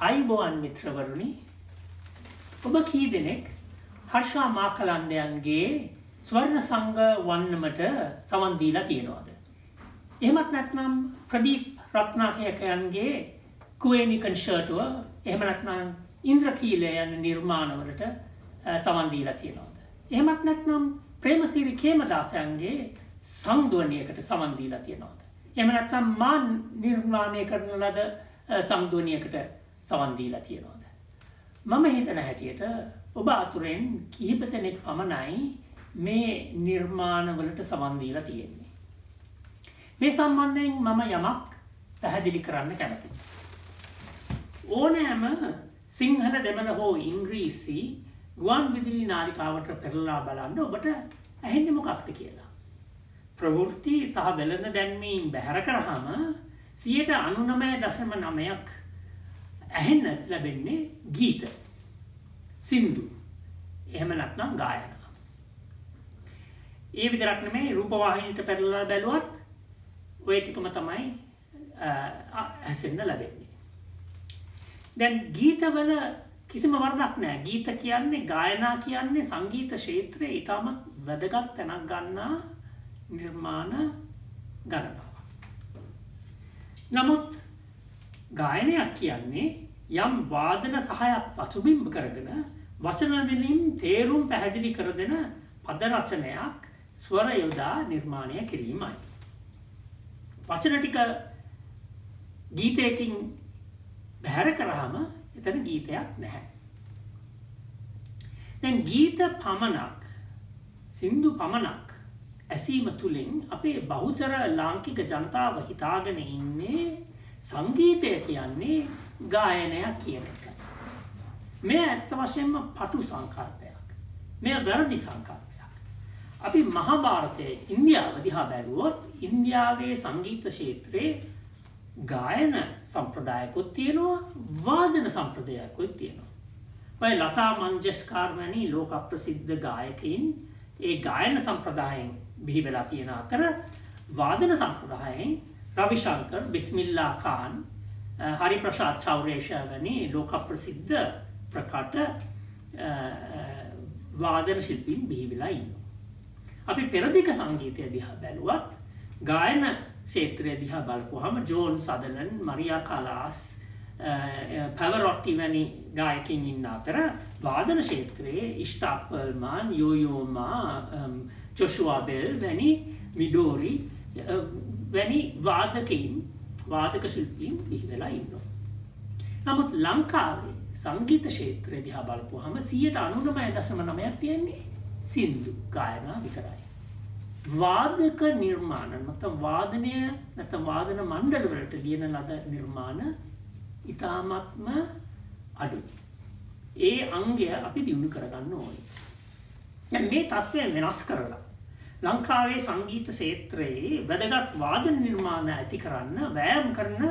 අයිබෝවන් මිත්‍රවරුනි ඔබ කී දෙනෙක් හර්ෂා මාකලන්දයන්ගේ ස්වර්ණ සංඝ වන්නමට සවන් දීලා තියෙනවද? එහෙමත් නැත්නම් ප්‍රදීප් රත්නායකයන්ගේ කුවේනි කන්සර්ටුව එහෙම නැත්නම් ඉන්ද්‍රකීල යන නිර්මාණවලට සවන් දීලා තියෙනවද? එහෙමත් නැත්නම් ප්‍රේමසිරි කේමදාසයන්ගේ සංධ්වනියකට සවන් දීලා තියෙනවද? එහෙම නැත්නම් මා නිර්මාණය කරන ලද සංධ්වනියකට සවන් දීලා තියෙනවද? මම හිතන හැටියට ඔබ අතුරෙන් කිහිප දෙනෙක් පමණයි මේ නිර්මාණවලට සවන් දීලා තියෙන්නේ. මේ සම්බන්ධයෙන් මම යමක් පැහැදිලි කරන්න කැමතියි. ඕනෑම සිංහල දෙමළ හෝ ඉංග්‍රීසි ගුවන් විදුලි නාලිකාවට පෙරලා බලන්න ඔබට ඇහෙන්නේ මොකක්ද කියලා. ප්‍රවෘත්ති සහ වෙළඳ දැන්වීම් බැහැර කරාම 99.9ක් ඇහෙන්න ලැබෙන්නේ ගීත, සින්දු, එහෙම නැත්නම් ගායනා. ඒ විතරක් නෙමෙයි රූපවාහිනියට පෙරලා බැලුවත් ඔය ටිකම තමයි ඇසෙන්න ලැබෙන්නේ. දැන් ගීතවල කිසිම වරදක් නැහැ. ගීත කියන්නේ, ගායනා කියන්නේ සංගීත ක්ෂේත්‍රයේ ඉතාමත් වැදගත් තැනක් ගන්නා නිර්මාණ ගණනාවක්. නමුත් ගායනයක් කියන්නේ යම් වාදන සහයක් පසුබිම් කරගෙන වචන වලින් තේරුම් පැහැදිලි කර දෙන පද රචනයක් ස්වර යොදා නිර්මාණය කිරීමයි. වචන ටික ගීතයකින් බැහැර කරාම එතන ගීතයක් නැහැ. දැන් ගීත පමණක්, සින්දු පමණක් ඇසීම තුළින් අපේ බහුතර ලාංකික ජනතාව හිතාගෙන ඉන්නේ සංගීතය කියන්නේ ගායනයක් කියන එකයි. මේ ඇත්ත වශයෙන්ම පටු සංකල්පයක්. මේ වැරදි සංකල්පයක්. අපි මහාභාරතයේ ඉන්දියාව දිහා බැලුවොත් ඉන්දියාවේ සංගීත ක්ෂේත්‍රයේ ගායන සම්ප්‍රදායකුත් තියෙනවා, වාදන සම්ප්‍රදායකුත් තියෙනවා. ඔය ලතා මංගেশකර් වැනි ලෝක ප්‍රසිද්ධ ගායකයින් ඒ ගායන සම්ප්‍රදායෙන් බිහි වෙලා තියෙන අතර වාදන සම්ප්‍රදායෙන් රවිශංකර්, බිස්මිල්ලා ඛාන්, හරිප්‍රසාද් චෞරේෂා වැනි ලෝක ප්‍රසිද්ධ ප්‍රකට වාදන ශිල්පීන් බිහි වෙලා ඉන්නවා. අපි පෙරදිග සංගීතය දිහා බැලුවත් ගායන ක්ෂේත්‍රය දිහා බලපුවාම ජෝන් සදර්ලන්ඩ්, මරියා කලාස්, පැවරොට්ටි වැනි ගායකින් ඉන්න අතර වාදන ක්ෂේත්‍රයේ ඉෂ්ටා පර්ල්මාන්, යෝයෝමා, ජොෂුවා බෙල් වැනි, මිඩෝරි වැනි වාදක ශිල්පීන් බිහි වෙලා ඉන්නවා. නමුත් ලංකාවේ සංගීත ක්ෂේත්‍රය දිහා බලපුවාම 99.9ක් තියෙන්නේ සින්දු ගායනා විතරයි. වාදක නිර්මාණ නැත්නම් වාදනය නැත්නම් වාදන මණ්ඩල වලට ලියන ලද නිර්මාණ ඉතාමත්ම අඩුයි. ඒ අංගය අපි දියුණු කරගන්න ඕනේ. දැන් මේ තත්ත්වය වෙනස් කරලා ලංකාවේ සංගීත ක්ෂේත්‍රයේ වැදගත් වාදන නිර්මාණ ඇති කරන්න වෑයම් කරන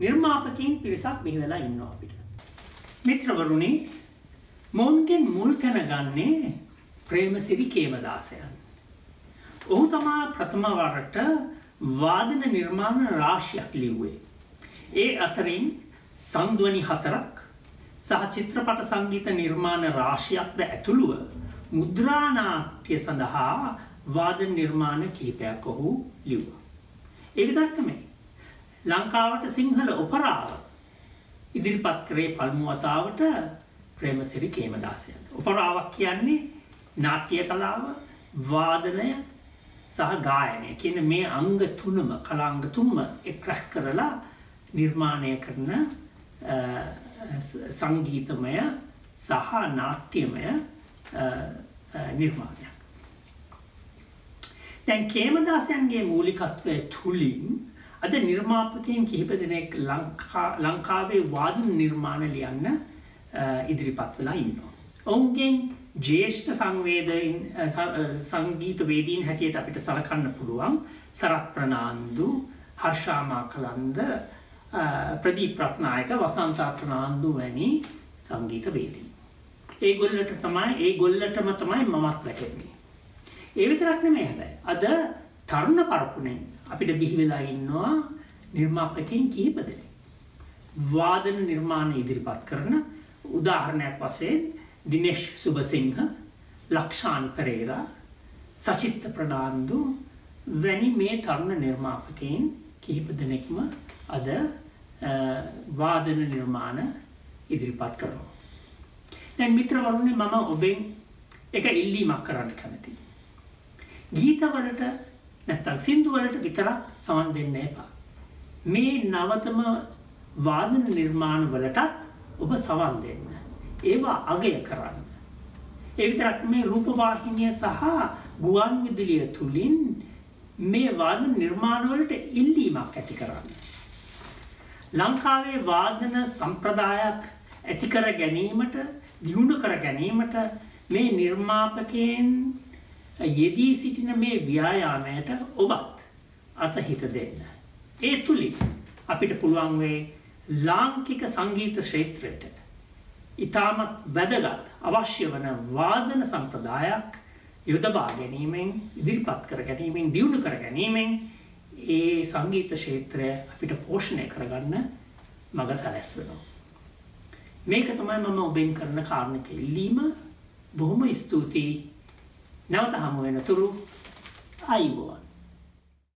නිර්මාපකයන් පිරිසක් බිහි වෙලා ඉන්නවා අපිට. මිත්‍රවරුනි, මොන්ගෙන් මුල් තැන ගන්නේ ප්‍රේමසිරි කේමදාසයන්. ඔහු තමා ප්‍රථම වරට වාදන නිර්මාණ රාශියක් ලිව්වේ. ඒ අතරින් සංධ්වනි 4ක් සහ චිත්‍රපට සංගීත නිර්මාණ රාශියක්ද ඇතුළුව මුද්‍රා නාට්‍ය සඳහා වාදන නිර්මාණ කිහිපයක් ඔහු ලිව්වා. ඒ විතරක් නෙමෙයි. ලංකාවට සිංහල ඔපරාව ඉදිරිපත් කරේ පළමු වතාවට ප්‍රේමසිරි කේමදාසයන්. ඔපරාවක් කියන්නේ නාට්‍ය කලාව, වාදනය සහ ගායනය කියන මේ අංග තුනම, කලාංග තුනම එක්රැස් කරලා නිර්මාණය කරන සංගීතමය සහ නාට්‍යමය නිර්මාණයක්. දැන් කේමදාසයන්ගේ මූලිකත්වය තුලින් අද නිර්මාපකයන් කිහිප දෙනෙක් ලංකාවේ වාදන නිර්මාණ ලියන්න ඉදිරිපත් වෙලා ඉන්නවා. ඔවුන්ගෙන් ජ්‍යෙෂ්ඨ සංගීතවේදීන් හැටියට අපිට සලකන්න පුළුවන් සරත් ප්‍රනාන්දු, හර්ෂා මාකලන්ද, ප්‍රදීප් රත්නායක, වසන්ත ප්‍රනාන්දු වැනි සංගීතවේදීන්. ඒගොල්ලටම තමයි මමත් වැටෙන්නේ. ඒ විතරක් නෙමෙයි හැබැයි. අද තරුණ පරපුරෙන් අපිට බිහි වෙලා ඉන්නවා නිර්මාපකයන් කිහිප දෙනෙක්. වාදන නිර්මාණ ඉදිරිපත් කරන උදාහරණයක් වශයෙන් දිනේෂ් සුබසිංහ, ලක්ෂාන් පෙරේරා, සචිත්ත ප්‍රනාන්දු වැනි මේ තරුණ නිර්මාපකයන් කිහිප දෙනෙක්ම අද වාදන නිර්මාණ ඉදිරිපත් කරනවා. දැන් මිත්‍රවරුනි, මම ඔබෙන් එක ඉල්ලීමක් කරන්න කැමතියි. ගීතවලට නැත්තම් සින්දුවලට විතරක් සවන් දෙන්න එපා. මේ නවතම වාදන නිර්මාණ වලටත් ඔබ සවන් දෙන්න. ඒවා අගය කරන්න. ඒ විතරක් මේ රූපවාහිනිය සහ ගුවන් විදුලිය තුලින් මේ වාදන නිර්මාණ වලට ඉල්ලීමක් ඇති කරන්න. ලංකාවේ වාදන සම්ප්‍රදායක් ඇති කර ගැනීමට, දියුණු කර ගැනීමට මේ නිර්මාපකයන් යෙදී සිටින මේ ව්‍යායාමයට ඔබත් අතහිත දෙන්න. ඒ තුලින් අපිට පුළුවන් වේ ලාංකික සංගීත ක්ෂේත්‍රයට ඉතාමත් වැදගත් අවශ්‍ය වන වාදන සම්ප්‍රදායක් යොදවා ගැනීමෙන්, ඉදිරිපත් කර ගැනීමෙන්, දියුණු කර ගැනීමෙන් ඒ සංගීත ක්ෂේත්‍රය අපිට පෝෂණය කරගන්න මඟ සැලැස්වෙනවා. මේක තමයි මම ඔබෙන් කරන කාරණක ඉල්ලීම. බොහොම ස්තුතියි. නැවත හමු වෙනතුරු ආයුබෝවන්.